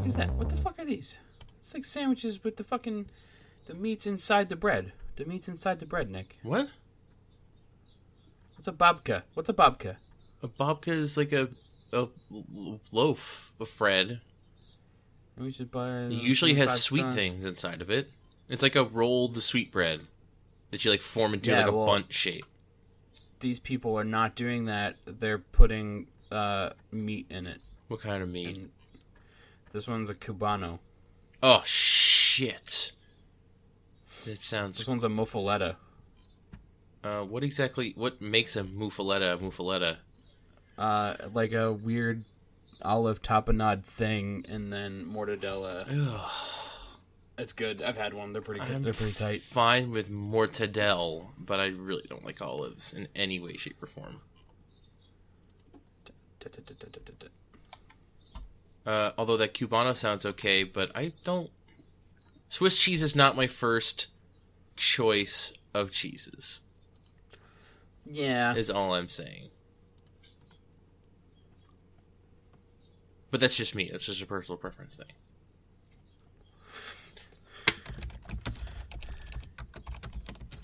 fuck is that? What the fuck are these? It's like sandwiches with the meat's inside the bread. The meat's inside the bread, Nick. What? What's a babka? A babka is like a loaf of bread. And we should buy. It usually has sweet things inside of it. It's like a rolled sweetbread that you like form into a bundt shape. These people are not doing that. They're putting meat in it. What kind of meat? And this one's a cubano. Oh shit! This one's a muffaletta. What makes a muffaletta? Like a weird olive tapenade thing, and then mortadella. Ugh. It's good. I've had one. They're pretty good. They're pretty tight. Fine with mortadelle, but I really don't like olives in any way, shape, or form. Although that Cubano sounds okay, but I don't... Swiss cheese is not my first choice of cheeses. Yeah. Is all I'm saying. But that's just me. That's just a personal preference thing.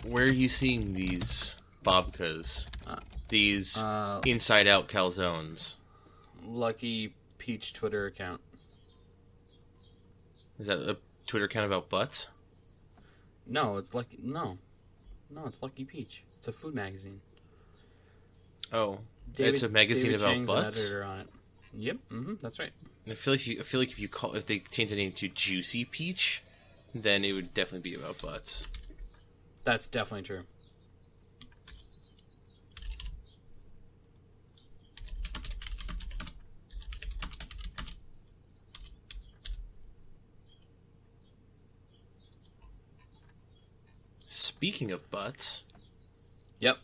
Where are you seeing these babkas? These inside-out calzones? Lucky Peach Twitter account. Is that a Twitter account about butts? No, it's Lucky... No, it's Lucky Peach. It's a food magazine. Oh, it's a magazine about Chang's butts? An editor on it. Yep, that's right. I feel like if they change the name to Juicy Peach, then it would definitely be about butts. That's definitely true. Speaking of butts... Yep.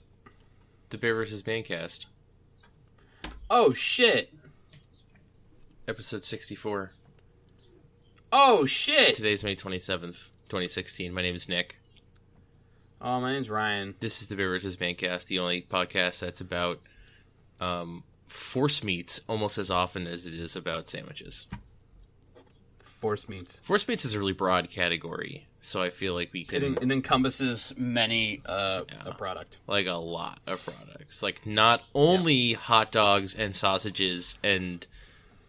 The Bear vs. Mancast. Oh, shit! Episode 64. Oh, shit! Today's May 27th, 2016. My name is Nick. Oh, my name's Ryan. This is the Bear vs. Mancast, the only podcast that's about force meats almost as often as it is about sandwiches. Force meats. Force meats is a really broad category, so I feel like we can... It encompasses many a product. Like a lot of products. Like not only hot dogs and sausages and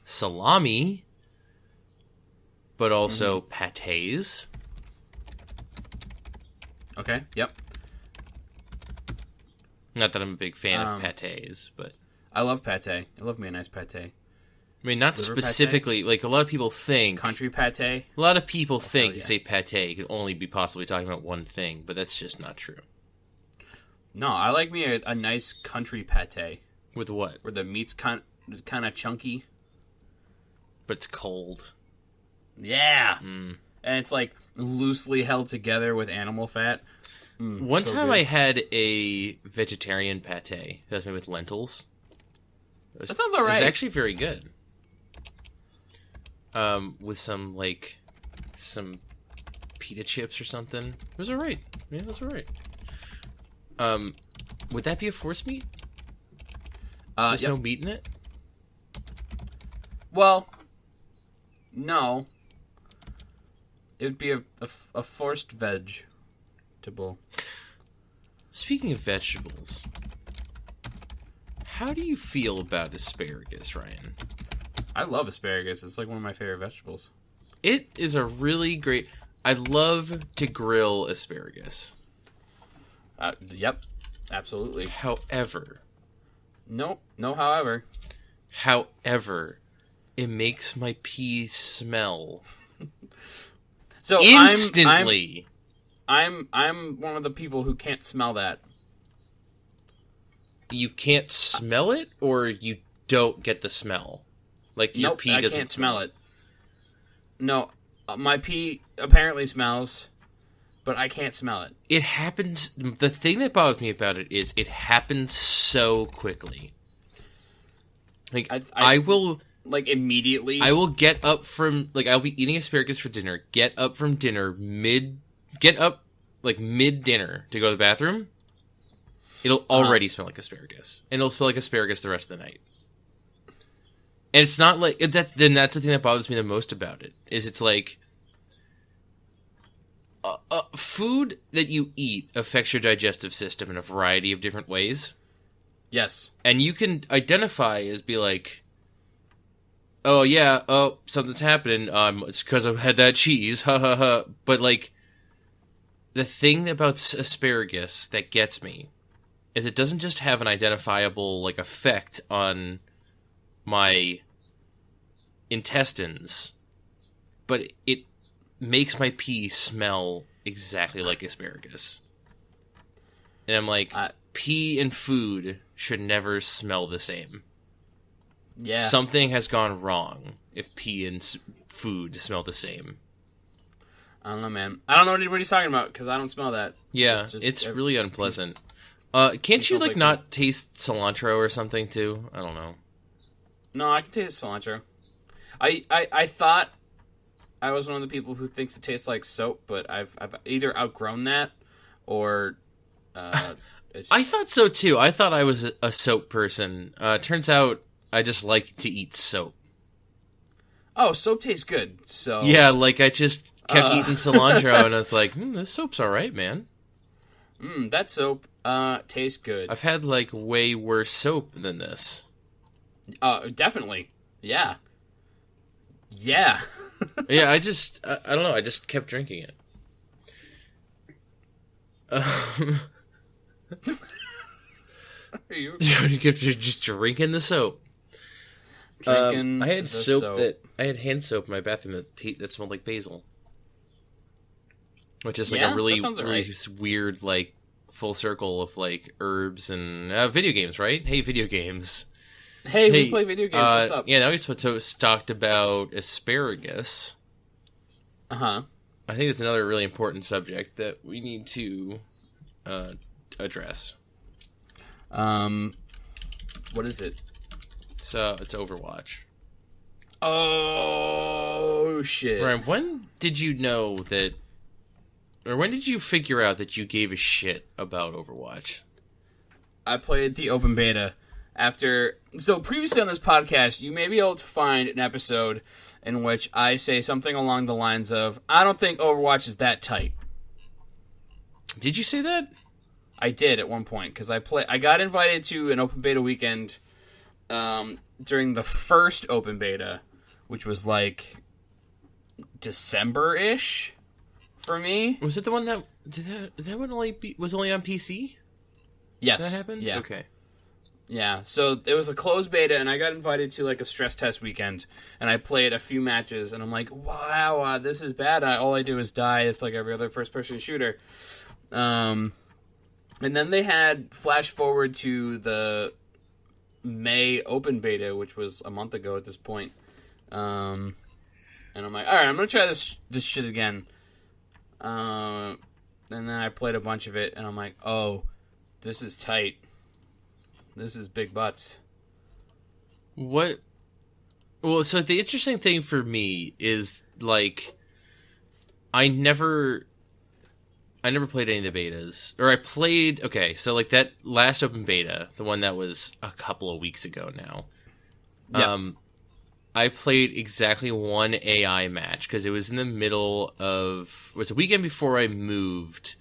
salami, but also pâtés. Okay, yep. Not that I'm a big fan of pâtés, but... I love pâté. I love me a nice pâté. I mean, not liver specifically, pâté? Like, a lot of people think... Country pâté? A lot of people think you say pâté, you can only be possibly talking about one thing, but that's just not true. No, I like me a nice country pâté. With what? Where the meat's kind of chunky. But it's cold. Yeah! And it's, like, loosely held together with animal fat. One time I had a vegetarian pâté that was made with lentils. That sounds alright. It's actually very good. With some pita chips or something. It was alright. Yeah, it was alright. Would that be a force meat? There's no meat in it? Well, no. It would be a forced vegetable. Speaking of vegetables, how do you feel about asparagus, Ryan? I love asparagus. It's like one of my favorite vegetables. It is a really great... I love to grill asparagus. Yep, absolutely. However... No, however. However, it makes my pee smell. So instantly. I'm one of the people who can't smell that. You can't smell it, or you don't get the smell? Like your pee doesn't I can't smell it. No, my pee apparently smells, but I can't smell it. It happens... The thing that bothers me about it is it happens so quickly. Like, I will... Like, immediately? I will get up from... Like, I'll be eating asparagus for dinner, get up from dinner, mid-dinner to go to the bathroom. It'll already smell like asparagus. And it'll smell like asparagus the rest of the night. And it's not like that's the thing that bothers me the most about it is it's like food that you eat affects your digestive system in a variety of different ways. Yes. And you can identify as be like, oh yeah, oh something's happening. It's because I've had that cheese. Ha ha ha. But like, the thing about asparagus that gets me is it doesn't just have an identifiable like effect on my intestines, but it makes my pee smell exactly like asparagus. And I'm like, pee and food should never smell the same. Yeah. Something has gone wrong if pee and food smell the same. I don't know, man. I don't know what anybody's talking about because I don't smell that. Yeah, it's really unpleasant. Can't you like not taste cilantro or something too? I don't know. No, I can taste cilantro. I thought I was one of the people who thinks it tastes like soap, but I've either outgrown that or I thought so too. I thought I was a soap person. Turns out I just like to eat soap. Oh, soap tastes good. So yeah, like I just kept eating cilantro, and I was like, this soap's all right, man. That soap tastes good. I've had like way worse soap than this. Definitely. Yeah. Yeah. Yeah, I don't know. I just kept drinking it. You kept just drinking the soap. I had soap. I had hand soap in my bathroom that smelled like basil, which is like a really weird like full circle of like herbs and video games, right? Hey, video games. Hey, we play video games. What's up? Yeah, now we talked about asparagus. Uh-huh. I think it's another really important subject that we need to address. What is it? It's Overwatch. Oh, shit. Ryan, when did you know that, or when did you figure out that you gave a shit about Overwatch? I played the open beta. So previously on this podcast, you may be able to find an episode in which I say something along the lines of, I don't think Overwatch is that tight. Did you say that? I did at one point, because I got invited to an open beta weekend during the first open beta, which was like December-ish for me. Was it the one that one was only on PC? Yes. That happened? Yeah. Okay. Yeah, so it was a closed beta, and I got invited to like a stress test weekend, and I played a few matches, and I'm like, wow, this is bad. All I do is die. It's like every other first-person shooter. And then they had flash forward to the May open beta, which was a month ago at this point. And I'm like, all right, I'm gonna try this shit again. And then I played a bunch of it, and I'm like, oh, this is tight. This is big butts. What? Well, so the interesting thing for me is like, I never played any of the betas, or I played. Okay, so like that last open beta, the one that was a couple of weeks ago now. Yeah. I played exactly one AI match because it was in the middle of. It was a weekend before I moved,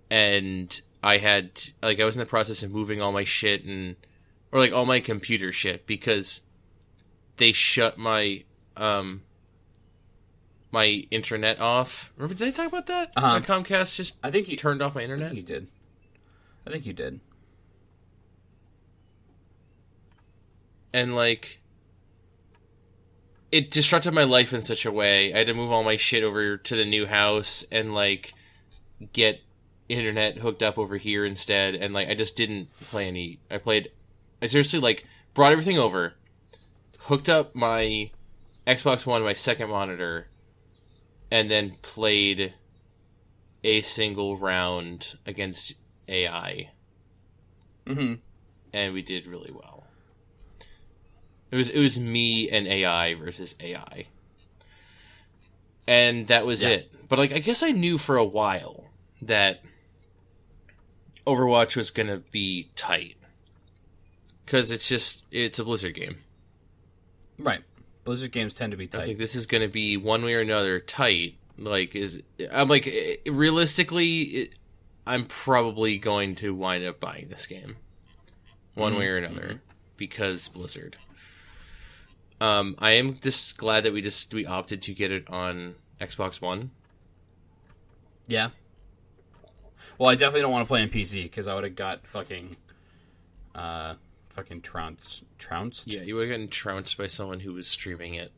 and I was in the process of moving all my shit or all my computer shit because they shut my my internet off. Remember, did I talk about that? My Comcast just turned off my internet. I think you did. And like, it disrupted my life in such a way. I had to move all my shit over to the new house and like get internet hooked up over here instead, and like I just didn't play any. I seriously like brought everything over, hooked up my Xbox One, my second monitor, and then played a single round against AI. Mm-hmm. And we did really well. It was me and AI versus AI. And that was it. But like I guess I knew for a while that Overwatch was going to be tight. Because it's a Blizzard game. Right. Blizzard games tend to be I tight. was like, this is going to be one way or another tight. Like, I'm like, realistically, I'm probably going to wind up buying this game one way or another because Blizzard. I am just glad that we opted to get it on Xbox One. Yeah. Well, I definitely don't want to play on PC because I would have got fucking trounced. Yeah, you would have gotten trounced by someone who was streaming it.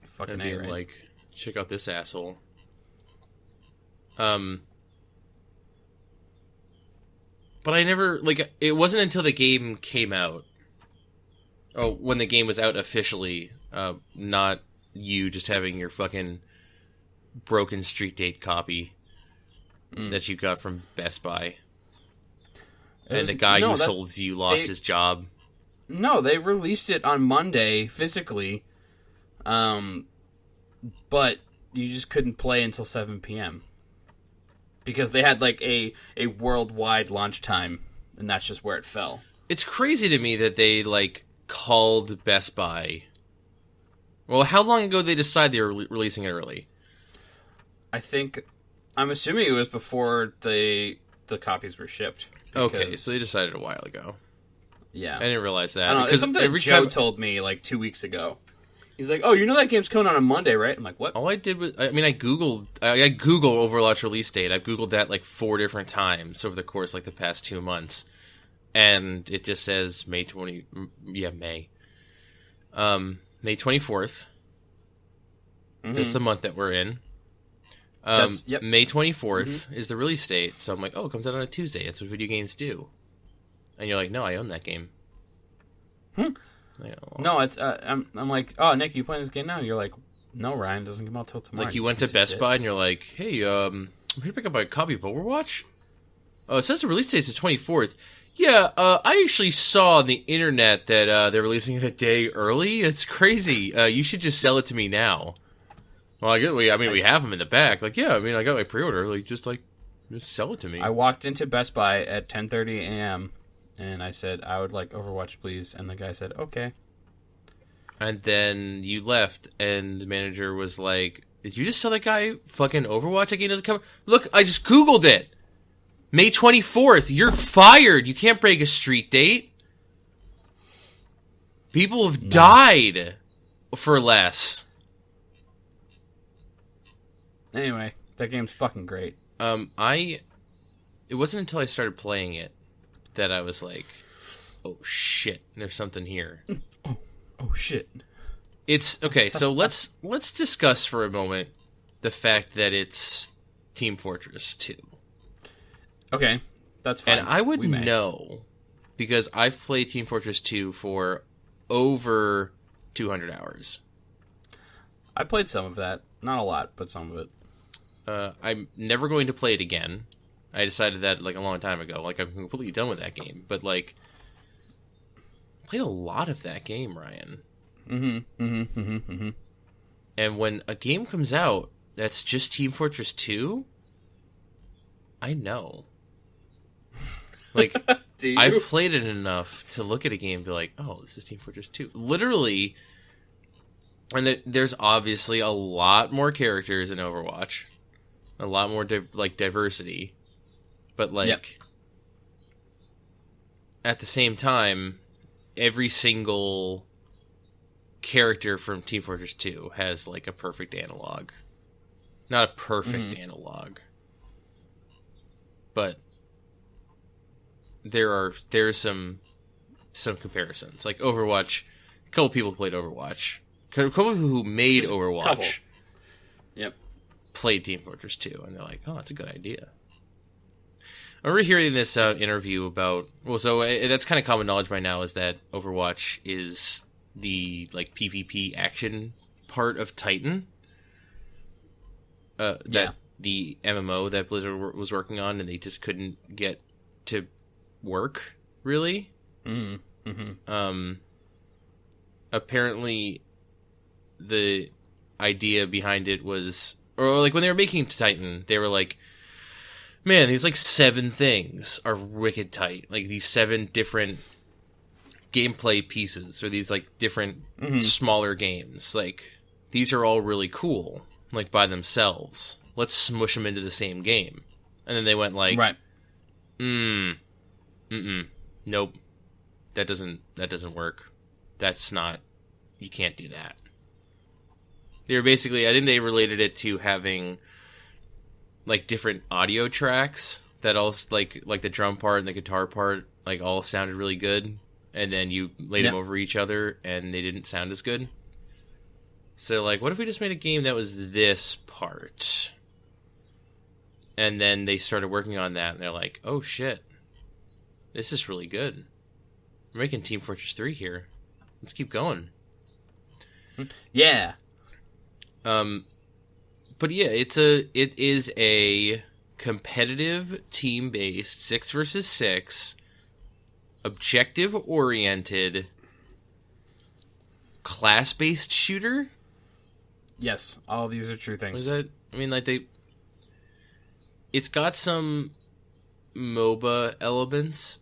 Fucking and being right? like, check out this asshole. But I never, like, it wasn't until the game came out. Oh, when the game was out officially, not you just having your fucking broken Street Date copy that you got from Best Buy. And the guy who sold to you lost his job. No, they released it on Monday physically, but you just couldn't play until 7 p.m. because they had like a worldwide launch time, and that's just where it fell. It's crazy to me that they like called Best Buy. Well, how long ago did they decide they were releasing it early? I'm assuming it was before the copies were shipped. Okay, so they decided a while ago. Yeah. I didn't realize that. I don't know, it's something that Joe told me like 2 weeks ago. He's like, oh, you know that game's coming out on Monday, right? I'm like, what? All I did was, I Googled Overwatch release date. I've Googled that like 4 different times over the course like the past 2 months. And it just says May. May 24th. This is the month that we're in. May 24th is the release date. So I'm like, oh, it comes out on a Tuesday. That's what video games do. And you're like, no, I own that game. No, it's I'm like, oh, Nick, you playing this game now? And you're like, no, Ryan, doesn't come out till tomorrow. Like you went to Best Buy and you're like, hey, I'm here to pick up a copy of Overwatch. Oh, it says the release date is the 24th. Yeah, I actually saw on the internet that they're releasing it a day early. It's crazy. You should just sell it to me now. Well, we have them in the back. Like, yeah, I got my pre-order. Like, just sell it to me. I walked into Best Buy at 10:30 a.m. and I said, I would like Overwatch, please. And the guy said, okay. And then you left, and the manager was like, did you just tell that guy fucking Overwatch that game doesn't come? Look, I just Googled it. May 24th. You're fired. You can't break a street date. People have died for less. Anyway, that game's fucking great. It wasn't until I started playing it that I was like, oh shit, there's something here. Oh shit. It's okay, so let's discuss for a moment the fact that it's Team Fortress 2. Okay, that's fine. And I would know because I've played Team Fortress 2 for over 200 hours. I played some of that. Not a lot, but some of it. I'm never going to play it again. I decided that like a long time ago. Like I'm completely done with that game. But like, I played a lot of that game, Ryan. And when a game comes out that's just Team Fortress 2, I know. Like, I've played it enough to look at a game and be like, oh, this is Team Fortress 2. Literally, and there's obviously a lot more characters in Overwatch. A lot more, diversity. But, at the same time, every single character from Team Fortress 2 has, like, a perfect analog. Not a perfect analog. But there's some comparisons. Like, Overwatch, a couple people played Overwatch. A couple people who made Overwatch played Team Fortress 2, and they're like, oh, that's a good idea. I remember hearing this interview about... Well, so that's kind of common knowledge by now, is that Overwatch is the, like, PvP action part of Titan. That the MMO that Blizzard was working on, and they just couldn't get to work, really. Apparently, the idea behind it was... Or, like, when they were making Titan, they were like, man, these, like, 7 things are wicked tight. Like, these 7 different gameplay pieces or these like different smaller games. Like these are all really cool, like by themselves. Let's smush them into the same game. And then they went like, right. Nope. That doesn't work. That's not, you can't do that. They were basically, I think they related it to having like different audio tracks that all like the drum part and the guitar part like all sounded really good, and then you laid them over each other and they didn't sound as good. So like, what if we just made a game that was this part? And then they started working on that and they're like, oh shit, this is really good. We're making Team Fortress 3 here. Let's keep going. Yeah. But yeah, it is a competitive, team-based, 6 versus 6, objective-oriented, class-based shooter. Yes, all of these are true things. Is that? I mean, like it's got some MOBA elements.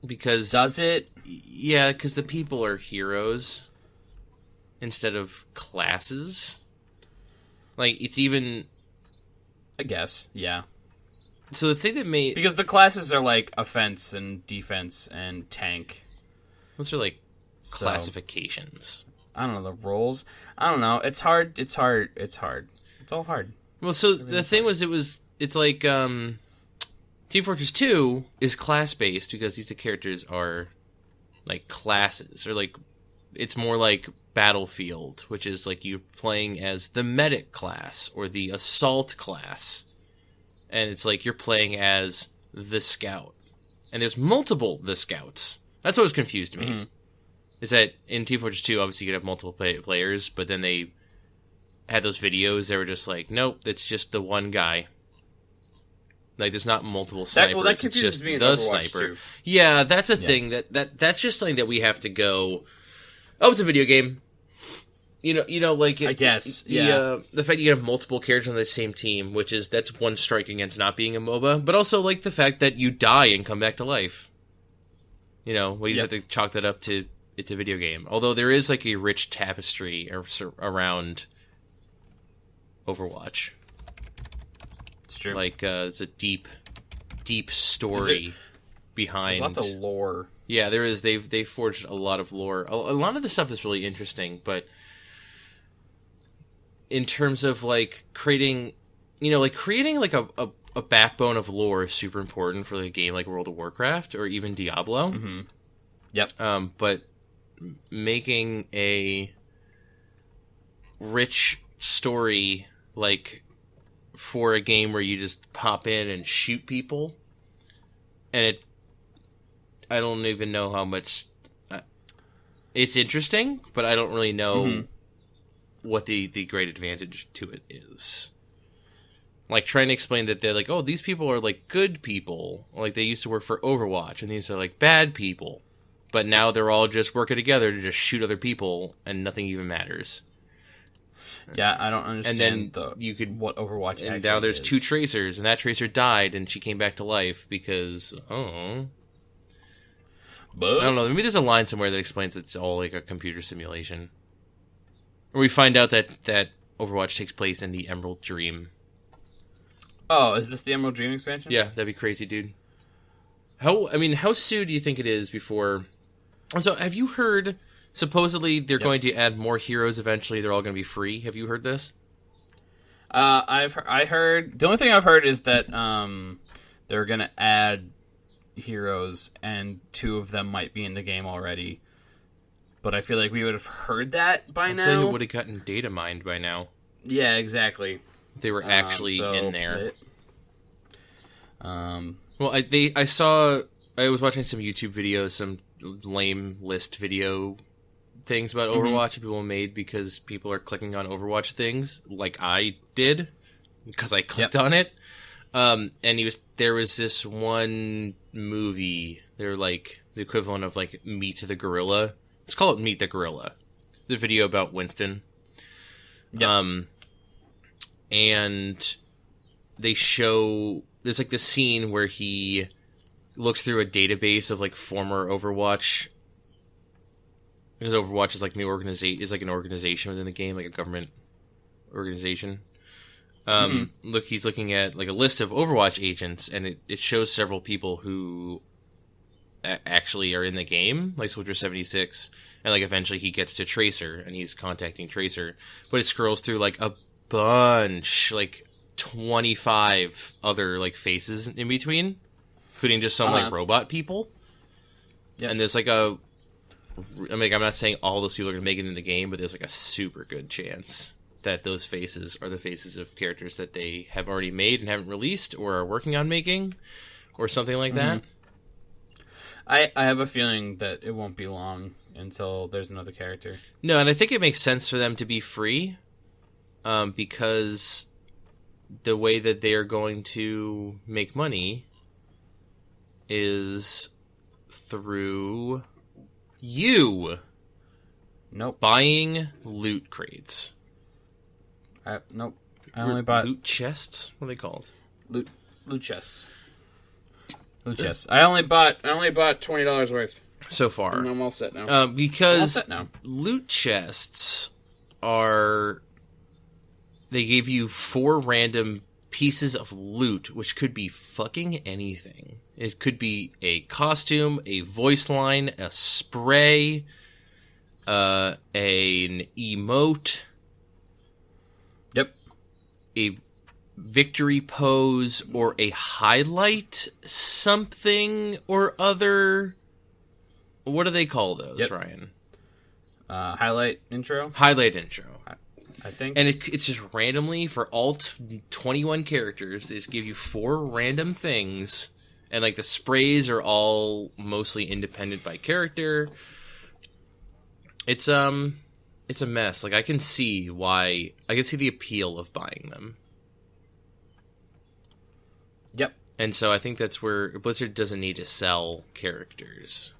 Because does it? Yeah, because the people are heroes instead of classes. Like, it's even... I guess, yeah. So the thing that made... Because the classes are like offense and defense and tank. Those are like classifications. I don't know, the roles. I don't know. It's hard. It's all hard. Well, so the thing was, it's like... Team Fortress 2 is class-based because these characters are, like, classes. Or, like, it's more like Battlefield, which is, like, you're playing as the medic class or the assault class. And it's like you're playing as the scout. And there's multiple the scouts. That's what was confused me. Mm-hmm. Is that in Team Fortress 2, obviously you could have multiple players, but then they had those videos that were just like, nope, it's just the one guy. Like, there's not multiple snipers. That confuses me in the Overwatch sniper. too. Yeah, that's a thing. That's just something that we have to go, oh, it's a video game. You know, like... I guess, yeah. The fact you have multiple characters on the same team, that's one strike against not being a MOBA, but also, like, the fact that you die and come back to life. You know, we just have to chalk that up to, it's a video game. Although there is, like, a rich tapestry around Overwatch. It's true. Like, it's a deep story behind... There's lots of lore. Yeah, there is. They've forged a lot of lore. A lot of the stuff is really interesting, but in terms of, like, creating like a backbone of lore is super important for like, a game like World of Warcraft or even Diablo. Mm-hmm. Yep. But making a rich story, like, for a game where you just pop in and shoot people, and I don't even know how much it's interesting, but I don't really know what the great advantage to it is. Like, trying to explain that they're like, oh, these people are like good people, like they used to work for Overwatch, and these are like bad people, but now they're all just working together to just shoot other people, and nothing even matters. Yeah, I don't understand. And then what Overwatch and now there's two tracers, and that tracer died, and she came back to life because I don't know. Maybe there's a line somewhere that explains it's all like a computer simulation, or we find out that Overwatch takes place in the Emerald Dream. Oh, is this the Emerald Dream expansion? Yeah, that'd be crazy, dude. How soon do you think it is before? So, have you heard? Supposedly, they're going to add more heroes eventually. They're all going to be free. Have you heard this? I heard... The only thing I've heard is that they're going to add heroes, and 2 of them might be in the game already. But I feel like we would have heard that by now. I feel like it would have gotten data mined by now. Yeah, exactly. They were actually in there. Well, I was watching some YouTube videos, some lame list video things about Overwatch that people made because people are clicking on Overwatch things, like I did, because I clicked on it. And there was this one movie, they're like the equivalent of like Meet the Gorilla. Let's call it Meet the Gorilla. The video about Winston. Yep. And they show, there's like this scene where he looks through a database of like former Overwatch, because Overwatch is like an organization within the game, like a government organization. He's looking at like a list of Overwatch agents, and it shows several people who actually are in the game, like Soldier 76, and like eventually he gets to Tracer, and he's contacting Tracer, but it scrolls through like a bunch, like 25 other like faces in between, including just some like robot people. Yep. And there's like I'm not saying all those people are gonna make it in the game, but there's like a super good chance that those faces are the faces of characters that they have already made and haven't released, or are working on making, or something like that. I have a feeling that it won't be long until there's another character. No, and I think it makes sense for them to be free, because the way that they are going to make money is through you buying loot crates. Nope. I only bought loot chests. What are they called? Loot chests. Loot chests. I only bought $20 worth so far. And I'm all set now. Because loot chests they give you 4 random pieces of loot, which could be fucking anything. It could be a costume, a voice line, a spray, an emote. Yep. A victory pose, or a highlight something or other. What do they call those, Ryan? Highlight intro? Highlight intro. I think. And it's just randomly for all 21 characters. They just give you 4 random things. And like the sprays are all mostly independent by character. It's a mess. Like I can see the appeal of buying them. Yep. And so I think that's where Blizzard doesn't need to sell characters.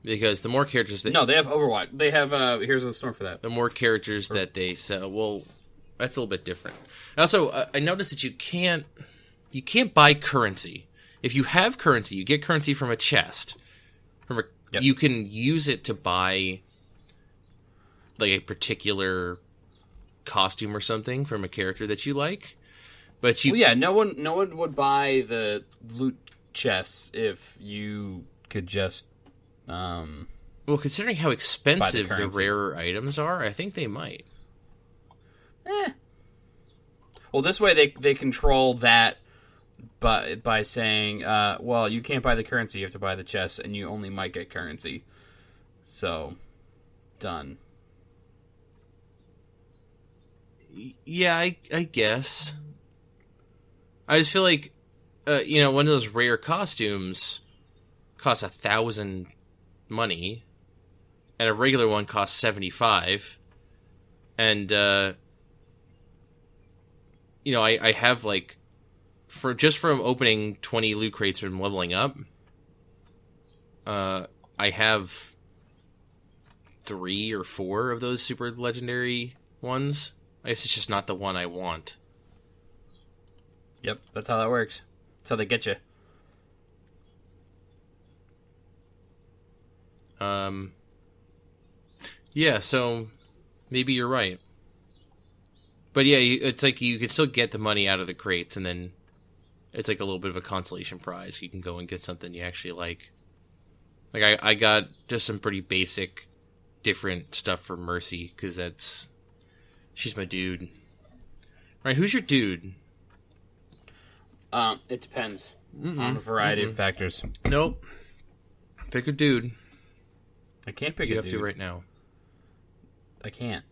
Because the more characters they have Overwatch. They have Heroes of the Storm for that. The more characters that they sell, well, that's a little bit different. Also, I noticed that you can't buy currency. If you have currency, you get currency from a chest. You can use it to buy like a particular costume or something from a character that you like. But no one would buy the loot chests if you could just well, considering how expensive the rarer items are, I think they might. Well, this way they control that by saying, well, you can't buy the currency, you have to buy the chests, and you only might get currency. So, done. Yeah, I guess. I just feel like, one of those rare costumes costs 1,000 money, and a regular one costs 75. And, I have like, from opening 20 loot crates and leveling up, I have 3 or 4 of those super legendary ones. I guess it's just not the one I want. Yep, that's how that works. That's how they get you. Yeah, so maybe you're right. But yeah, it's like you can still get the money out of the crates, and then it's like a little bit of a consolation prize. You can go and get something you actually like. Like I got just some pretty basic, different stuff for Mercy, because she's my dude. Right, who's your dude? It depends on a variety of factors. Nope. Pick a dude. I can't pick a dude. You have to right now. I can't.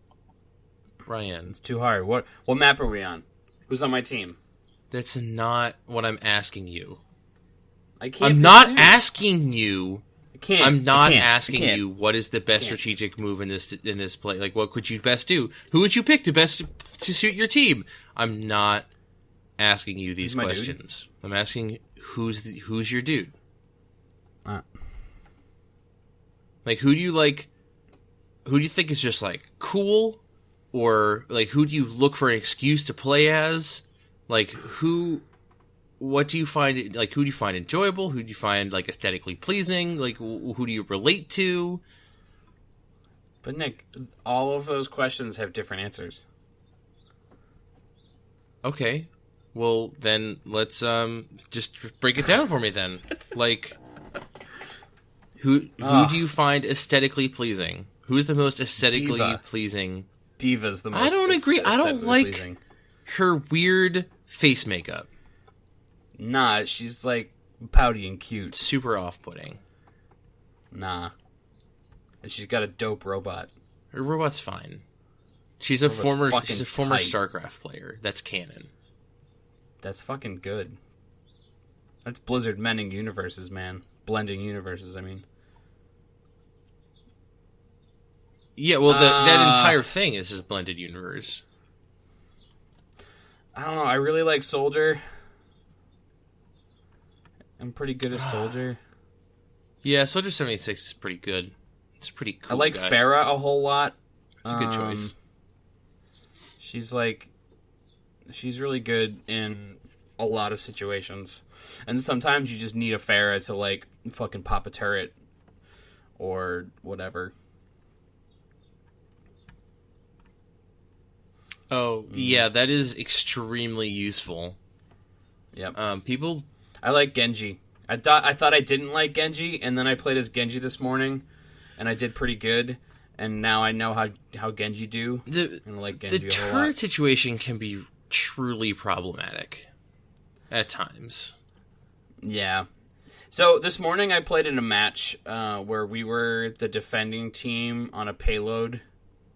Ryan. It's too hard. What map are we on? Who's on my team? That's not what I'm asking you. I can't. I'm not asking you. I can't. I'm not asking you what is the best strategic move in this play. Like, what could you best do? Who would you pick to suit your team? I'm not asking you these questions. Dude? I'm asking who's your dude. Like, who do you like? Who do you think is just like cool, or like who do you look for an excuse to play as? Like, who what do you find, like, who do you find enjoyable? Who do you find, like, aesthetically pleasing? Like, who do you relate to? But Nick, all of those questions have different answers. Okay. Well, then let's just break it down for me then. Like, who do you find aesthetically pleasing? Who's the most aesthetically pleasing? Diva's the most. I don't agree. I don't like pleasing. her weird face makeup. Nah, she's like pouty and cute. Super off-putting. Nah. And she's got a dope robot. Her robot's fine. She's a former tight. StarCraft player. That's canon. That's fucking good. That's Blizzard mending universes, man. Blending universes, I mean. Yeah, well, that entire thing is just blended universe. I don't know. I really like Soldier. I'm pretty good at Soldier. Yeah, Soldier 76 is pretty good. It's a pretty cool. I like guy. Pharah a whole lot. It's a good choice. She's really good in a lot of situations. And sometimes you just need a Pharah to, like, fucking pop a turret or whatever. Oh, yeah, that is extremely useful. Yep. People... I like Genji. I thought I didn't like Genji, and then I played as Genji this morning, and I did pretty good. And now I know how Genji do. And I like Genji the a whole turret lot. situation can be truly problematic at times. Yeah. So this morning I played in a match where we were the defending team on a payload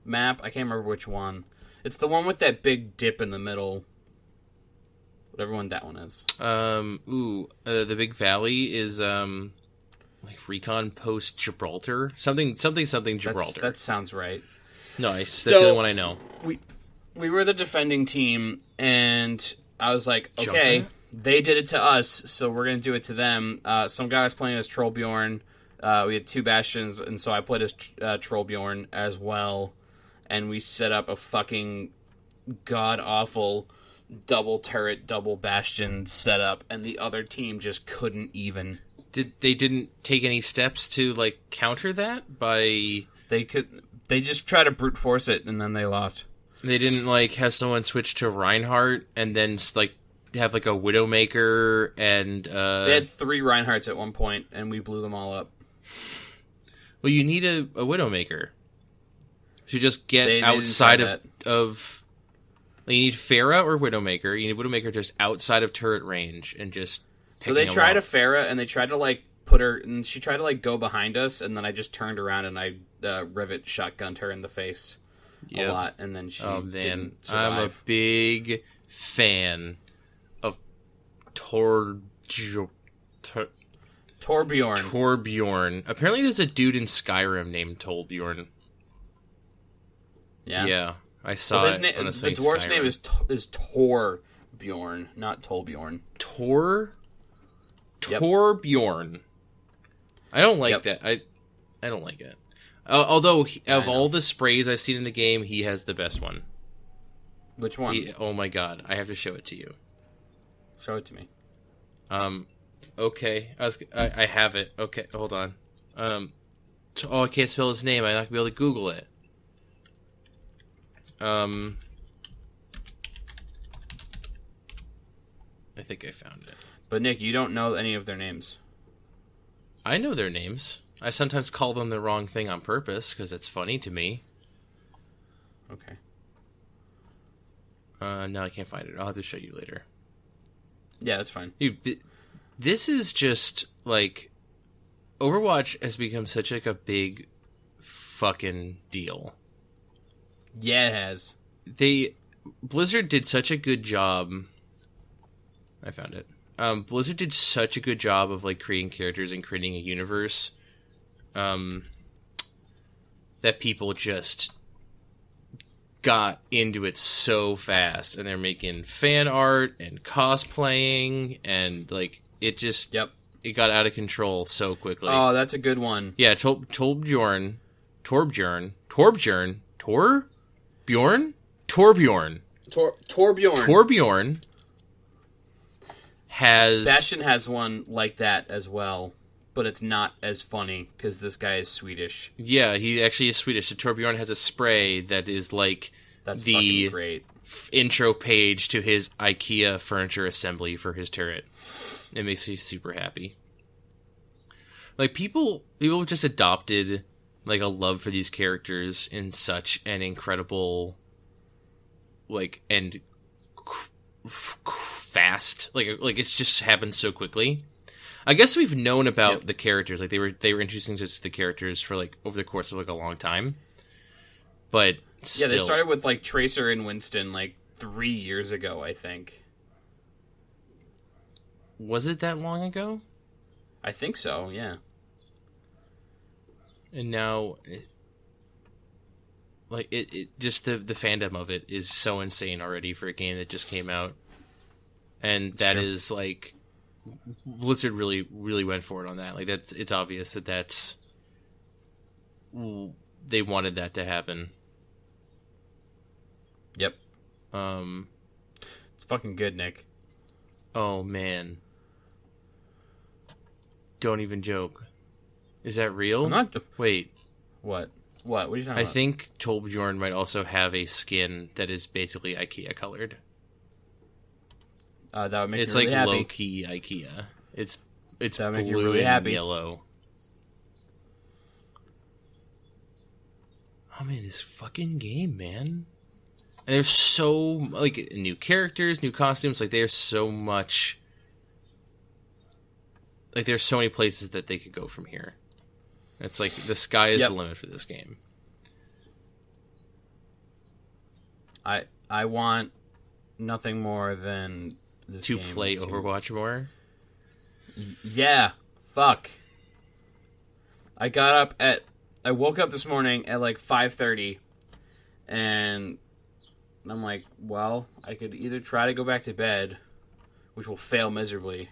map. I can't remember which one. It's the one with that big dip in the middle. Whatever one that one is. The Big Valley is like Recon Post Gibraltar, something Gibraltar. That sounds right. Nice. That's the only one I know. We were the defending team, and I was like, okay, they did it to us, so we're gonna do it to them. Some guy was playing as Trollbjorn. We had 2 Bastions, and so I played as Trollbjorn as well, and we set up a fucking god-awful double turret, double Bastion setup, and the other team just couldn't even. They didn't take any steps to, like, counter that by... They just tried to brute force it, and then they lost. They didn't, like, have someone switch to Reinhardt, and then, like, have, like, a Widowmaker, and... They had 3 Reinhardts at one point, and we blew them all up. Well, you need a Widowmaker. To just get outside of... Like, you need Pharah or Widowmaker. You need Widowmaker just outside of turret range, and just... So they tried a Pharah, and they tried to, like, put her... And she tried to, like, go behind us, and then I just turned around, and I rivet shotgunned her in the face a lot, and then she didn't survive. I'm a big fan of Torbjorn. Apparently there's a dude in Skyrim named Torbjorn. Yeah? Yeah, I saw it. The dwarf's name is Torbjorn, not Tolbjorn. Torbjorn. I don't like that. I don't like it. Although, of all the sprays I've seen in the game, he has the best one. Which one? Oh my god, I have to show it to you. Show it to me. Okay. I have it. Okay, hold on. I can't spell his name. I'm not going to be able to Google it. I think I found it. But Nick, you don't know any of their names. I know their names. I sometimes call them the wrong thing on purpose because it's funny to me. Okay. No, I can't find it. I'll have to show you later. Yeah, that's fine. Dude, this is just, like... Overwatch has become such, like, a big fucking deal. Yeah, it has. Blizzard did such a good job... I found it. Blizzard did such a good job of, like, creating characters and creating a universe that people just got into it so fast, and they're making fan art and cosplaying, and, like, it just it got out of control so quickly. Oh, that's a good one. Yeah, Torbjorn. has... Bastion has one like that as well, but it's not as funny because this guy is Swedish. Yeah, he actually is Swedish. So Torbjorn has a spray that is like That's the fucking great. Intro page to his IKEA furniture assembly for his turret. It makes me super happy. Like, people have just adopted, like, a love for these characters in such an incredible, like, and fast. Like it's just happened so quickly. I guess we've known about the characters. Like, they were introducing us to the characters for, like, over the course of, like, a long time. But still... Yeah, they started with, like, Tracer and Winston, like, 3 years ago, I think. Was it that long ago? I think so, yeah. And now, like, it just the fandom of it is so insane already for a game that just came out. And that is, like, Blizzard really, really went for it on that. Like, it's obvious that's they wanted that to happen. Yep. It's fucking good, Nick. Oh, man. Don't even joke. Is that real? I'm not... Wait. What? What are you talking about? I think Torbjorn might also have a skin that is basically IKEA colored. That would make it's me really like happy. low key IKEA. It's that would make you blue really and happy. yellow. Oh man, this fucking game, man. And there's so like new characters, new costumes. Like there's so much. Like there's so many places that they could go from here. It's like the sky is the limit for this game. I want nothing more than this to game play Overwatch more. Yeah, fuck. I woke up this morning at like 5:30, and I'm like, well, I could either try to go back to bed, which will fail miserably,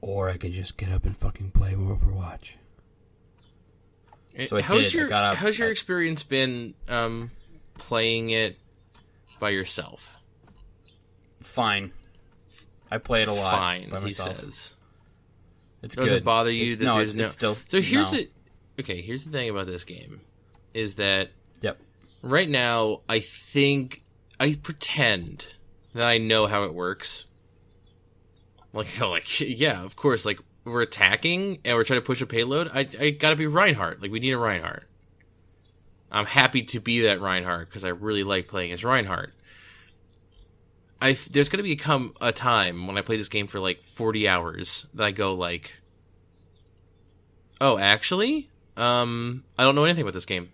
or I could just get up and fucking play Overwatch. So I did. I got up. How's your experience been playing it by yourself? Fine. I play it a lot. Fine, by he myself. says. It's Does good. it bother you that there's no... It's still... So here's no. here's the thing about this game. Is that... Yep. Right now, I pretend that I know how it works. Like, yeah, of course, like, we're attacking and we're trying to push a payload. I gotta be Reinhardt. Like, we need a Reinhardt. I'm happy to be that Reinhardt because I really like playing as Reinhardt. There's going to become a time when I play this game for like 40 hours that I go like, oh, actually, I don't know anything about this game.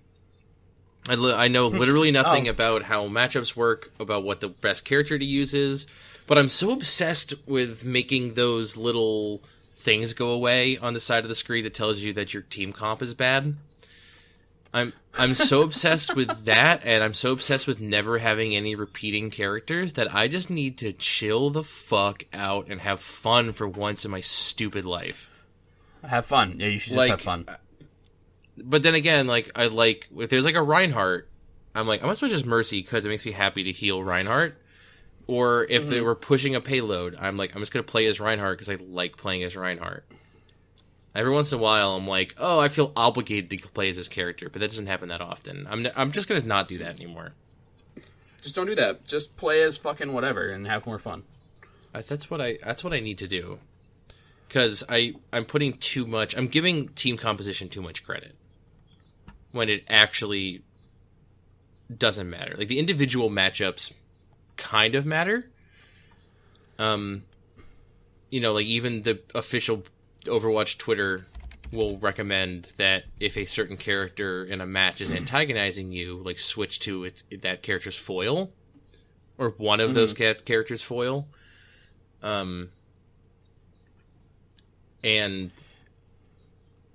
I know literally nothing about how matchups work, about what the best character to use is, but I'm so obsessed with making those little things go away on the side of the screen that tells you that your team comp is bad. I'm so obsessed with that, and I'm so obsessed with never having any repeating characters that I just need to chill the fuck out and have fun for once in my stupid life. Have fun. Yeah, you should just have fun. But then again, like, if there's like a Reinhardt, I'm like, I'm gonna switch as Mercy because it makes me happy to heal Reinhardt. Or if they were pushing a payload, I'm like, I'm just gonna play as Reinhardt because I like playing as Reinhardt. Every once in a while, I'm like, oh, I feel obligated to play as this character, but that doesn't happen that often. I'm just gonna not do that anymore. Just don't do that. Just play as fucking whatever and have more fun. That's what I need to do. Because I'm putting too much. I'm giving team composition too much credit when it actually doesn't matter. Like the individual matchups kind of matter. You know, like even the official Overwatch Twitter will recommend that if a certain character in a match is antagonizing you, like switch to that character's foil or one of those characters' foil. And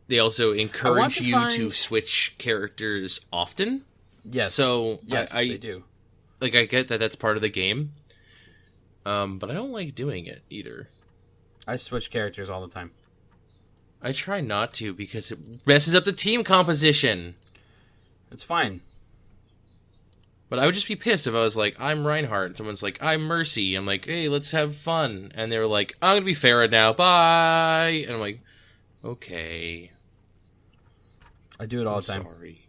they also encourage you to switch characters often. Yes. So yes, they do. Like I get that that's part of the game, but I don't like doing it either. I switch characters all the time. I try not to because it messes up the team composition. It's fine. But I would just be pissed if I was like, I'm Reinhardt, and someone's like, I'm Mercy. I'm like, hey, let's have fun. And they were like, I'm going to be Farah now, bye. And I'm like, okay. I do it all the time. Sorry.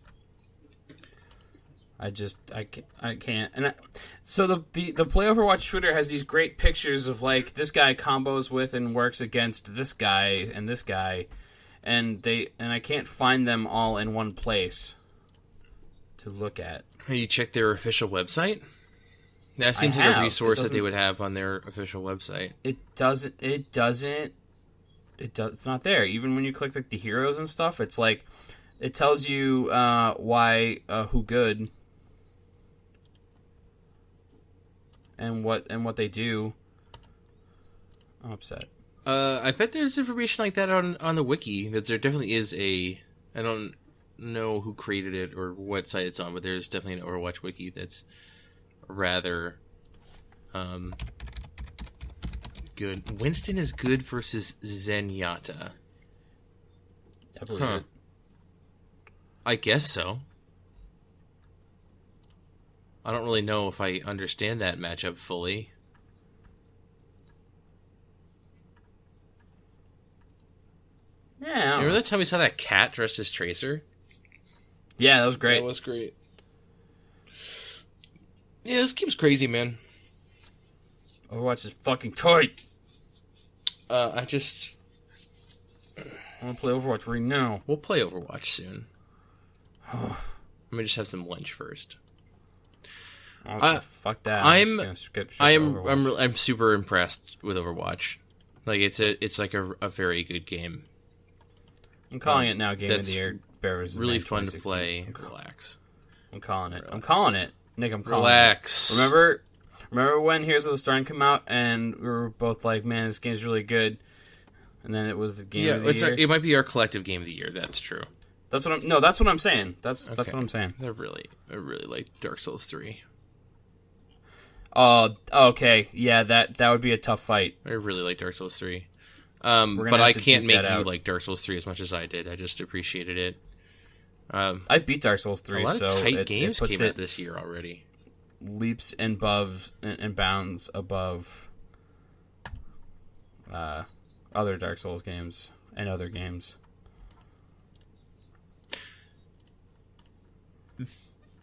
I can't. And so the Play Overwatch Twitter has these great pictures of like this guy combos with and works against this guy and this guy, and I can't find them all in one place to look at. Have you checked their official website? That seems like a resource that they would have on their official website. It's not there. Even when you click like the heroes and stuff, it's like it tells you who good and what they do. I'm upset. I bet there's information like that on the wiki. That there definitely is I don't know who created it or what site it's on, but there's definitely an Overwatch wiki that's rather good. Winston is good versus Zenyatta. Huh. I guess so. I don't really know if I understand that matchup fully. Yeah. Remember that time we saw that cat dressed as Tracer? Yeah, that was great. That was great. Yeah, this game's crazy, man. Overwatch is fucking tight. I want to play Overwatch right now. We'll play Overwatch soon. Let me just have some lunch first. Fuck that. I'm super impressed with Overwatch. Like it's like a very good game. I'm calling it now. Game of the Year. Really fun to play. Relax. I'm calling it. I'm calling it. Nick, I'm calling Relax. it. Remember when Heroes of the Storm came out and we were both like, man, this game's really good. And then it was the game of the year. It might be our collective game of the year. That's true. That's what I'm saying. That's what I'm saying. I really like Dark Souls 3. Okay. Yeah, that would be a tough fight. I really like Dark Souls 3. But I can't make you like Dark Souls 3 as much as I did. I just appreciated it. I beat Dark Souls 3, a lot so of tight games came out this year already. Leaps and bounds above other Dark Souls games and other games.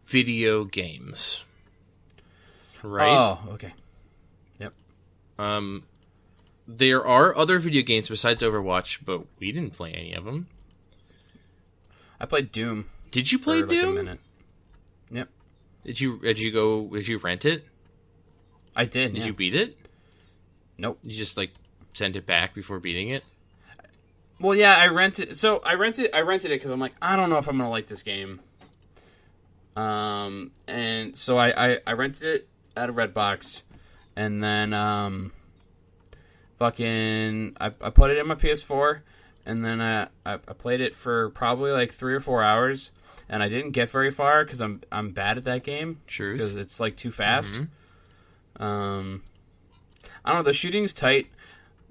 Video games. Right? Oh, okay. Yep. There are other video games besides Overwatch, but we didn't play any of them. I played Doom. Did you play Doom? Like a minute. Yep. Did you rent it? I did. Did you beat it? Nope. You just like sent it back before beating it? Well, yeah, I rented. So I rented it because I'm like, I don't know if I'm gonna like this game. And so I rented it at a RedBox, and then I put it in my PS4, and then I played it for probably like 3 or 4 hours, and I didn't get very far because I'm bad at that game. Sure. Because it's like too fast. Mm-hmm. I don't know. The shooting's tight,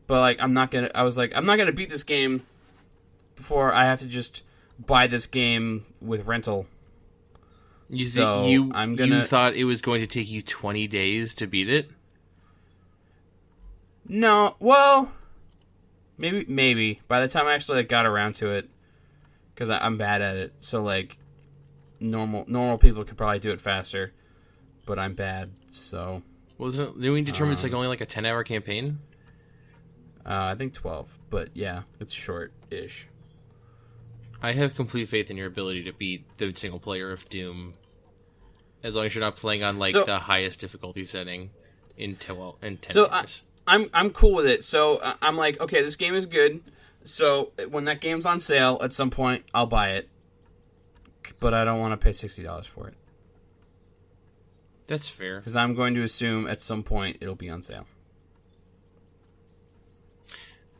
but like I'm not gonna beat this game before I have to just buy this game with rental. You thought it was going to take you 20 days to beat it? No, well, maybe by the time I actually got around to it, because I'm bad at it. So like, normal people could probably do it faster, but I'm bad. So wasn't it? Doing determined it's like only like a 10-hour campaign. I think 12, but yeah, it's short-ish. I have complete faith in your ability to beat the single player of Doom, as long as you're not playing on like the highest difficulty setting in 10 hours. I'm cool with it. So I'm like, okay, this game is good. So when that game's on sale at some point, I'll buy it. But I don't want to pay $60 for it. That's fair. Because I'm going to assume at some point it'll be on sale.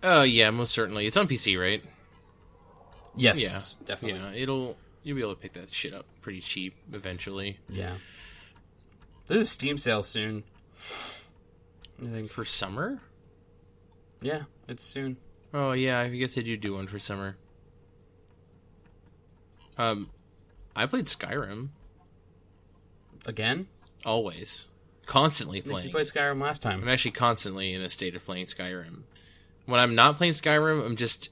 Oh yeah, most certainly. It's on PC, right? Yes, yeah, definitely. Yeah, you'll be able to pick that shit up pretty cheap eventually. Yeah. There's a Steam sale soon. I think for summer. Yeah, it's soon. Oh yeah, I guess they do one for summer. I played Skyrim. Again? Always. Constantly I think playing. you played Skyrim last time. I'm actually constantly in a state of playing Skyrim. When I'm not playing Skyrim, I'm just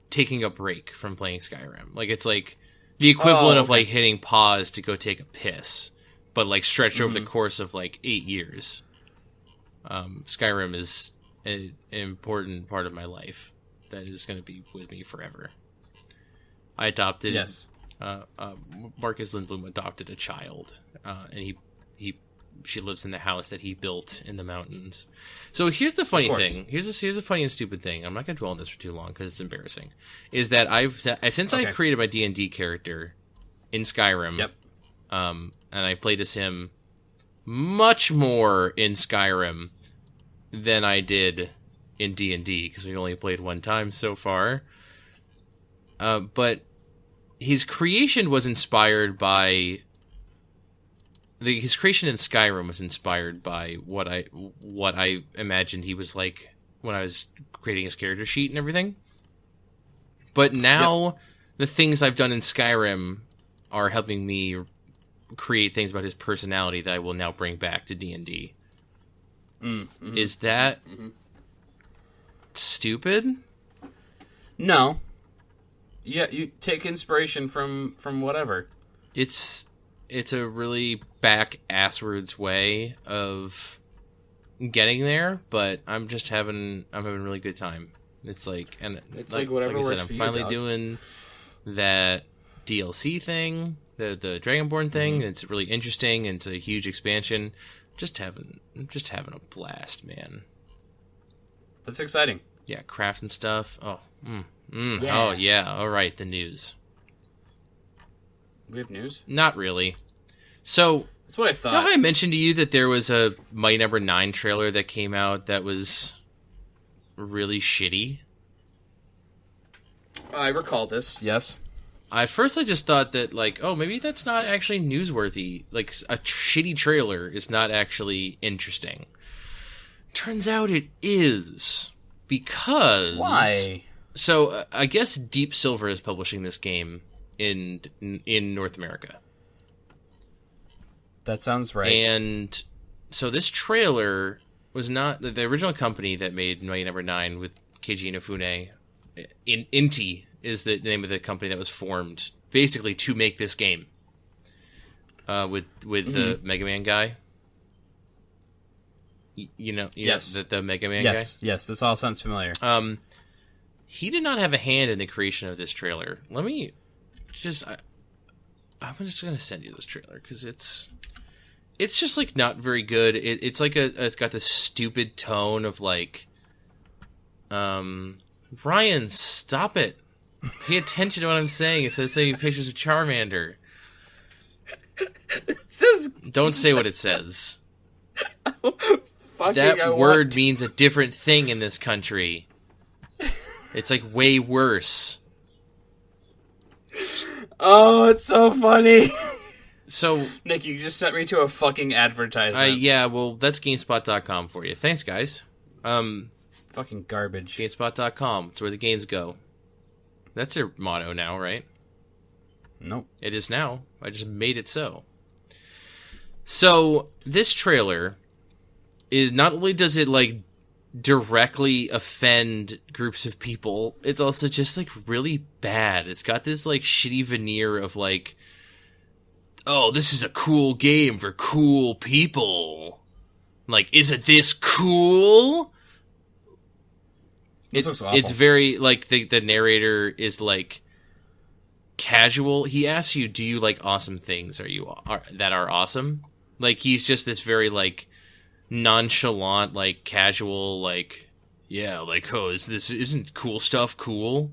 taking a break from playing Skyrim. Like, it's like the equivalent of like hitting pause to go take a piss, but like stretched over the course of like 8 years. Skyrim is an important part of my life that is going to be with me forever. I adopted. Yes. Marcus Lindblom adopted a child, and she lives in the house that he built in the mountains. So here's the funny thing. Here's a funny and stupid thing. I'm not going to dwell on this for too long because it's embarrassing. Is that I created my D&D character in Skyrim. Yep. And I played as him much more in Skyrim than I did in D&D because we only played one time so far. But his creation was inspired by his creation in Skyrim was inspired by what I imagined he was like when I was creating his character sheet and everything. But now the things I've done in Skyrim are helping me create things about his personality that I will now bring back to D&D. Mm-hmm. Is that stupid? No. Yeah, you take inspiration from whatever. It's a really back-asswards way of getting there, but I'm having a really good time. It's like, and it's like whatever works for you, I'm finally doing that DLC thing, the Dragonborn thing. It's really interesting, and it's a huge expansion. I'm just having a blast, man. That's exciting. Yeah, crafting stuff. Oh, yeah. Oh yeah. All right, the news. We have news? Not really. So that's what I thought. You know how I mentioned to you that there was a Mighty Number 9 trailer that came out that was really shitty? I recall this, yes. At first I just thought that, like, oh, maybe that's not actually newsworthy. Like, a shitty trailer is not actually interesting. Turns out it is. Because... Why? So, I guess Deep Silver is publishing this game in North America. That sounds right. And so this trailer was not... The original company that made Mighty Number 9 with Keiji Inafune, Inti is the name of the company that was formed basically to make this game. With the Mega Man guy. You know yes. The Mega Man guy? Yes, this all sounds familiar. He did not have a hand in the creation of this trailer. Let me just... I'm just going to send you this trailer, because it's just, like, not very good. It's like it's got this stupid tone of, like... Ryan, stop it. Pay attention to what I'm saying. It says sending pictures of Charmander. It says... Don't say what it says. Fucking That word means a different thing in this country. It's, like, way worse. Oh, it's so funny. So... Nick, you just sent me to a fucking advertisement. Yeah, well, that's GameSpot.com for you. Thanks, guys. Fucking garbage. GameSpot.com. It's where the games go. That's their motto now, right? Nope. It is now. I just made it so. So, this trailer is not only does it, like, directly offend groups of people, it's also just, like, really bad. It's got this, like, shitty veneer of, like, oh, this is a cool game for cool people. Like, isn't this cool? This looks awful. It's very, like, the narrator is, like, casual. He asks you, do you like awesome things that are awesome? Like, he's just this very, like, nonchalant, like, casual, like, yeah, like, oh, isn't cool stuff cool?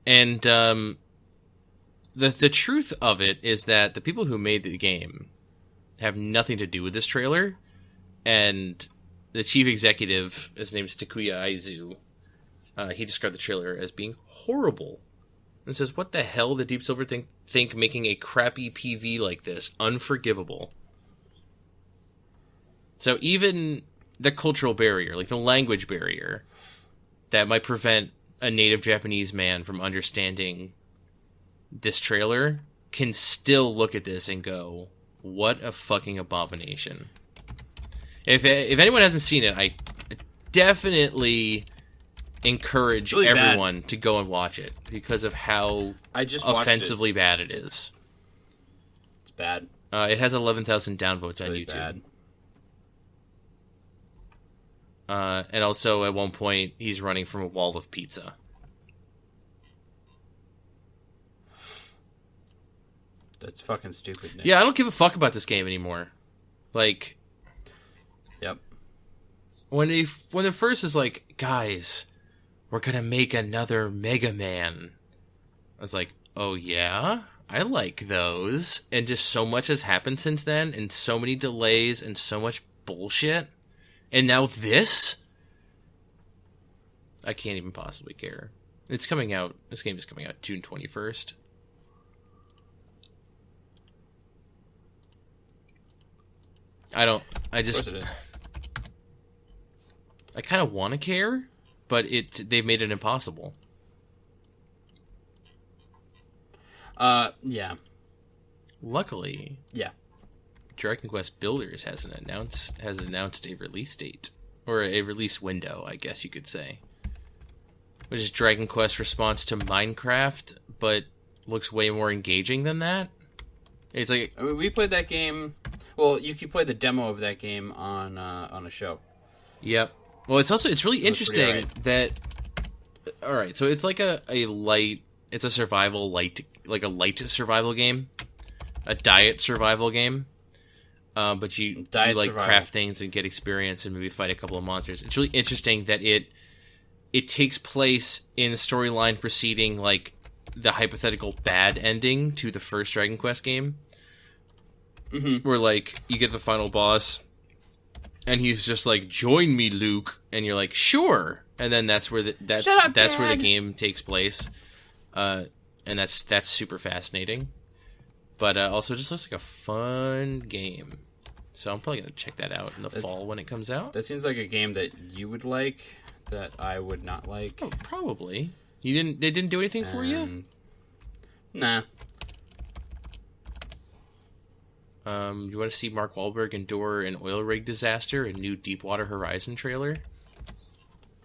And, the truth of it is that the people who made the game have nothing to do with this trailer, and the chief executive, his name is Takuya Aizu, he described the trailer as being horrible. And says, what the hell did Deep Silver think making a crappy PV like this unforgivable? So even the cultural barrier, like the language barrier, that might prevent a native Japanese man from understanding this trailer can still look at this and go, what a fucking abomination. If anyone hasn't seen it, I definitely encourage everyone to go and watch it because of how offensively bad it is. It's bad. It has 11,000 downvotes on really YouTube. Bad. And also, at one point, he's running from a wall of pizza. That's fucking stupid, Nick. Yeah, I don't give a fuck about this game anymore. Like... Yep. When it first is like, guys, we're gonna make another Mega Man. I was like, oh yeah? I like those. And just so much has happened since then, and so many delays, and so much bullshit. And now this? I can't even possibly care. It's coming out, this game is coming out June 21st. I kind of want to care, but they've made it impossible. Yeah. Luckily, yeah. Dragon Quest Builders has announced a release date, or a release window, I guess you could say, which is Dragon Quest's response to Minecraft, but looks way more engaging than that. It's like, I mean, we played that game. Well, you could play the demo of that game on a show. Yep. Well, it's really interesting that. All right, so it's like a light. It's a light survival game, a diet survival game. But you like craft things and get experience and maybe fight a couple of monsters. It's really interesting that it takes place in the storyline preceding like the hypothetical bad ending to the first Dragon Quest game, where like you get the final boss. And he's just like, "Join me, Luke," and you're like, "Sure." And then that's where where the game takes place, and that's super fascinating. But also, just looks like a fun game. So I'm probably gonna check that out in the fall when it comes out. That seems like a game that you would like, that I would not like. Oh, probably. They didn't do anything for you? Nah. You want to see Mark Wahlberg endure an oil rig disaster in new Deepwater Horizon trailer?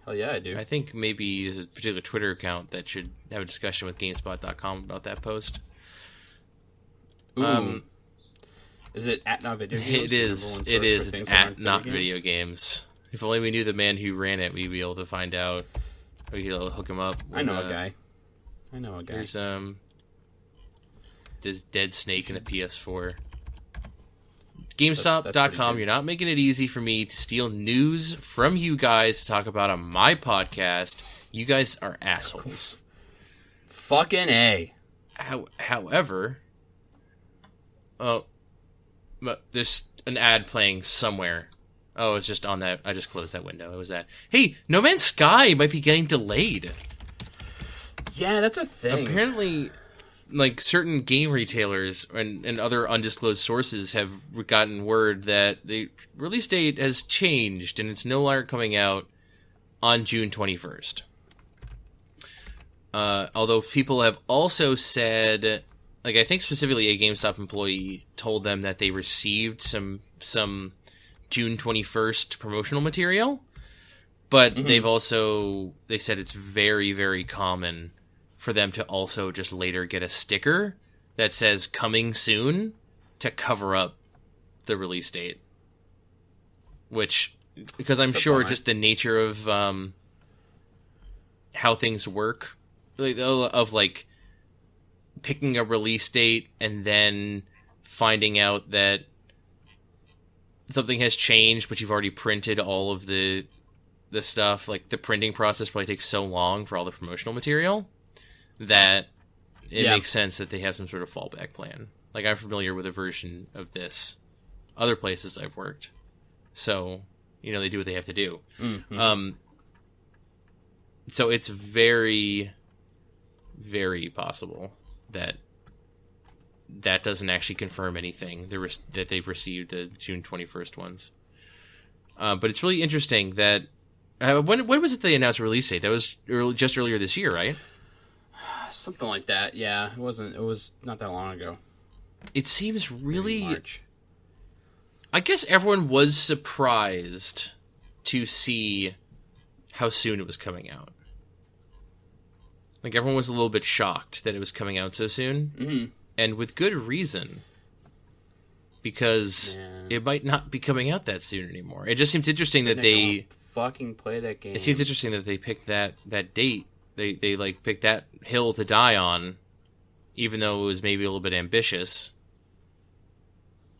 Hell yeah, I do. I think maybe there's a particular Twitter account that should have a discussion with GameSpot.com about that post. Ooh. Is it at Not Video Games? It is. It's at Not Video Games. If only we knew the man who ran it, we'd be able to find out. We could hook him up. I know a guy. There's this dead snake in a PS4. GameStop.com, you're not making it easy for me to steal news from you guys to talk about on my podcast. You guys are assholes. Fucking A. However, there's an ad playing somewhere. Oh, it's just on that. I just closed that window. It was that. Hey, No Man's Sky might be getting delayed. Yeah, that's a thing. Apparently, like certain game retailers and other undisclosed sources have gotten word that the release date has changed and it's no longer coming out on June 21st. Although people have also said, like I think specifically a GameStop employee told them that they received some June 21st promotional material, but they said it's very, very common for them to also just later get a sticker that says coming soon to cover up the release date. Which, because I'm sure just the nature of how things work, of like picking a release date and then finding out that something has changed, but you've already printed all of the stuff. Like the printing process probably takes so long for all the promotional material that it makes sense that they have some sort of fallback plan. Like, I'm familiar with a version of this other places I've worked. So, they do what they have to do. Mm-hmm. So it's very, very possible that doesn't actually confirm anything, that they've received the June 21st ones. But it's really interesting that... when was it they announced a release date? That was just earlier this year, right? something like that. Yeah, it wasn't. It was not that long ago. It seems really. March. I guess everyone was surprised to see how soon it was coming out. Like, everyone was a little bit shocked that it was coming out so soon. Mm-hmm. And with good reason. Because it might not be coming out that soon anymore. It just seems interesting that they... fucking play that game. It seems interesting that they picked that date. They like, picked that hill to die on. Even though it was maybe a little bit ambitious.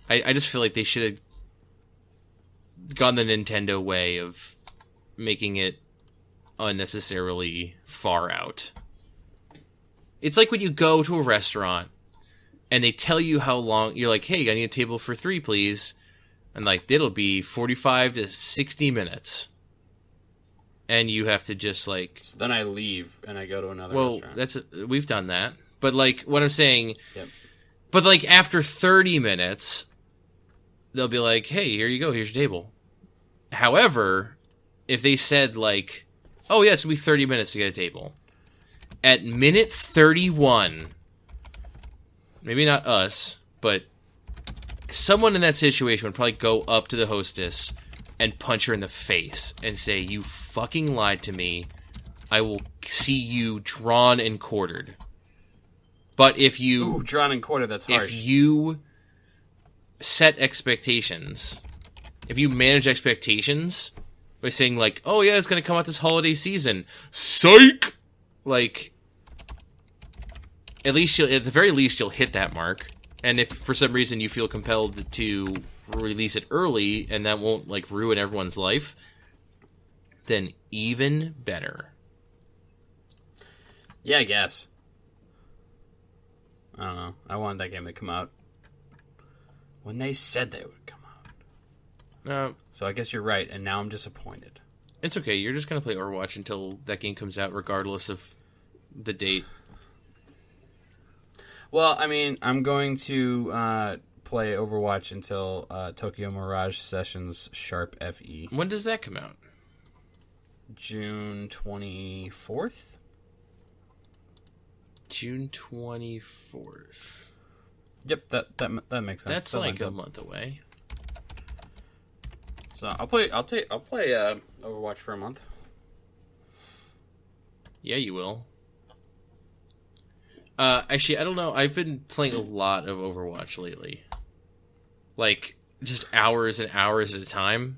I just feel like they should have gone the Nintendo way of making it unnecessarily far out. It's like when you go to a restaurant and they tell you how long, you're like, hey, I need a table for 3, please. And like, it'll be 45 to 60 minutes. And you have to just like... So then I leave and I go to another restaurant. We've done that. But like, what I'm saying... Yep. But like, after 30 minutes, they'll be like, hey, here you go, here's your table. However, if they said like, oh yeah, it's going to be 30 minutes to get a table. At minute 31, maybe not us, but someone in that situation would probably go up to the hostess and punch her in the face and say, you fucking lied to me. I will see you drawn and quartered. But if you... Ooh, drawn and quartered, that's harsh. If you set expectations, if you manage expectations by saying like, oh yeah, it's going to come out this holiday season. Psych! Like, at the very least, you'll hit that mark. And if for some reason you feel compelled to release it early and that won't like ruin everyone's life, then even better. Yeah, I guess. I don't know. I wanted that game to come out when they said they would come out. So I guess you're right, and now I'm disappointed. It's okay. You're just going to play Overwatch until that game comes out, regardless of the date. Well, I mean, I'm going to play Overwatch until Tokyo Mirage Sessions Sharp FE. When does that come out? June 24th? June 24th. Yep, that makes sense. That's like a month away. So I'll play Overwatch for a month. Yeah, you will. Actually, I don't know. I've been playing a lot of Overwatch lately. Like, just hours and hours at a time.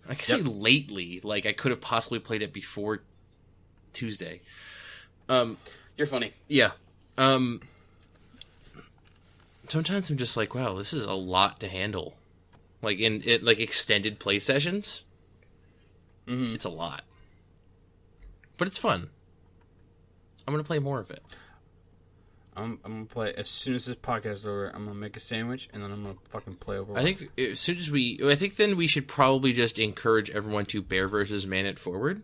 I can say lately. Like, I could have possibly played it before Tuesday. You're funny. Yeah. Sometimes I'm just like, wow, this is a lot to handle. Like, in like extended play sessions. Mm-hmm. It's a lot. But it's fun. I'm going to play more of it. I'm going to play, as soon as this podcast is over, I'm going to make a sandwich, and then I'm going to fucking play Overwatch. I think as soon as I think then we should probably just encourage everyone to bear versus man it forward.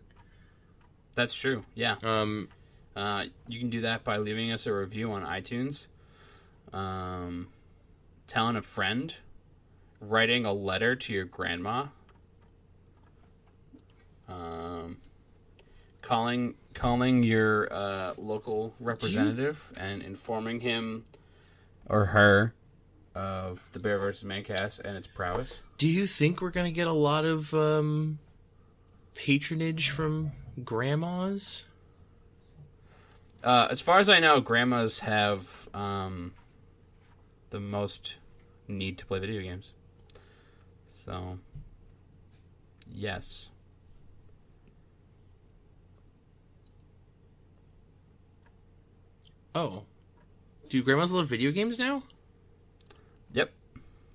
That's true, yeah. You can do that by leaving us a review on iTunes, telling a friend, writing a letter to your grandma, calling your local representative and informing him or her of the Bear vs. Mancast and its prowess. Do you think we're going to get a lot of patronage from grandmas? As far as I know, grandmas have the most need to play video games. So, yes. Oh. Do grandmas love video games now? Yep.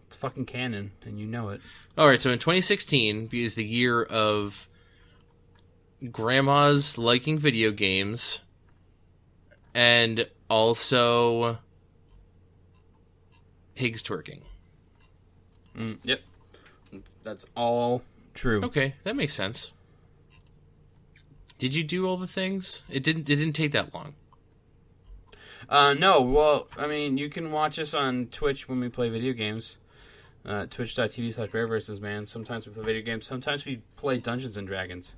It's fucking canon, and you know it. Alright, so in 2016 is the year of grandmas liking video games, and also pigs twerking. Yep. That's all true. Okay, that makes sense. Did you do all the things? It didn't take that long. No, well, I mean, you can watch us on Twitch when we play video games. Twitch.tv/BearVersusMan. Sometimes we play video games. Sometimes we play Dungeons and Dragons.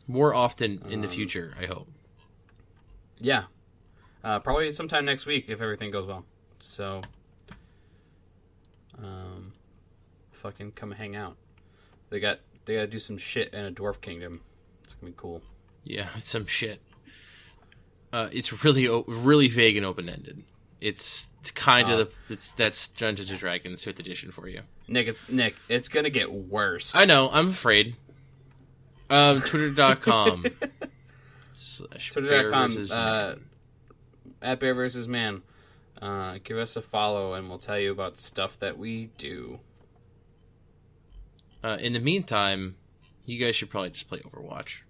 More often in the future, I hope. Yeah. Probably sometime next week if everything goes well. So, fucking come hang out. They gotta do some shit in a dwarf kingdom. It's gonna be cool. Yeah, some shit. It's really vague and open ended. It's kind of that's Dungeons and Dragons 5th edition for you. Nick, it's gonna get worse. I know. I'm afraid. Twitter.com. Twitter.com. At Bear vs. Man. Give us a follow and we'll tell you about stuff that we do. In the meantime, you guys should probably just play Overwatch.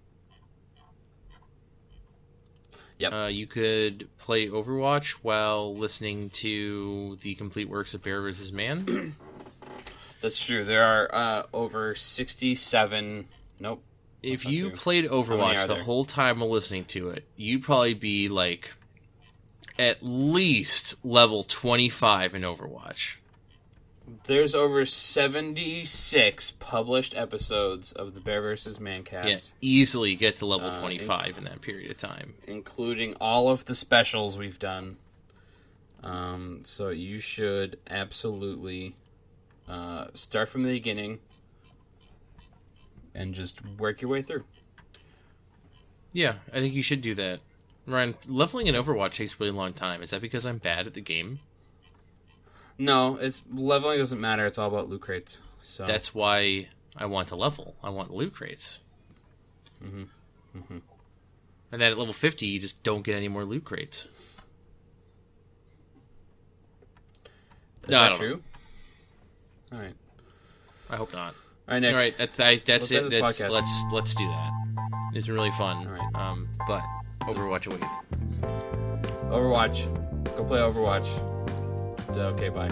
Yep. You could play Overwatch while listening to the complete works of Bear vs. Man. That's true. There are over 67... Nope. If you played Overwatch the whole time while listening to it, you'd probably be, like, at least level 25 in Overwatch. There's over 76 published episodes of the Bear vs. Man cast. Yeah, easily get to level 25 in that period of time. Including all of the specials we've done. So you should absolutely start from the beginning and just work your way through. Yeah, I think you should do that. Ryan, leveling in Overwatch takes a really long time. Is that because I'm bad at the game? No, leveling doesn't matter. It's all about loot crates. So that's why I want to level. I want loot crates. Mm-hmm. Mm-hmm. And then at level 50, you just don't get any more loot crates. Is that true? All right. I hope not. All right, Nick. All right, that's it. Let's do that. It's been really fun. All right. But Overwatch awaits. Overwatch. Go play Overwatch. Okay, bye.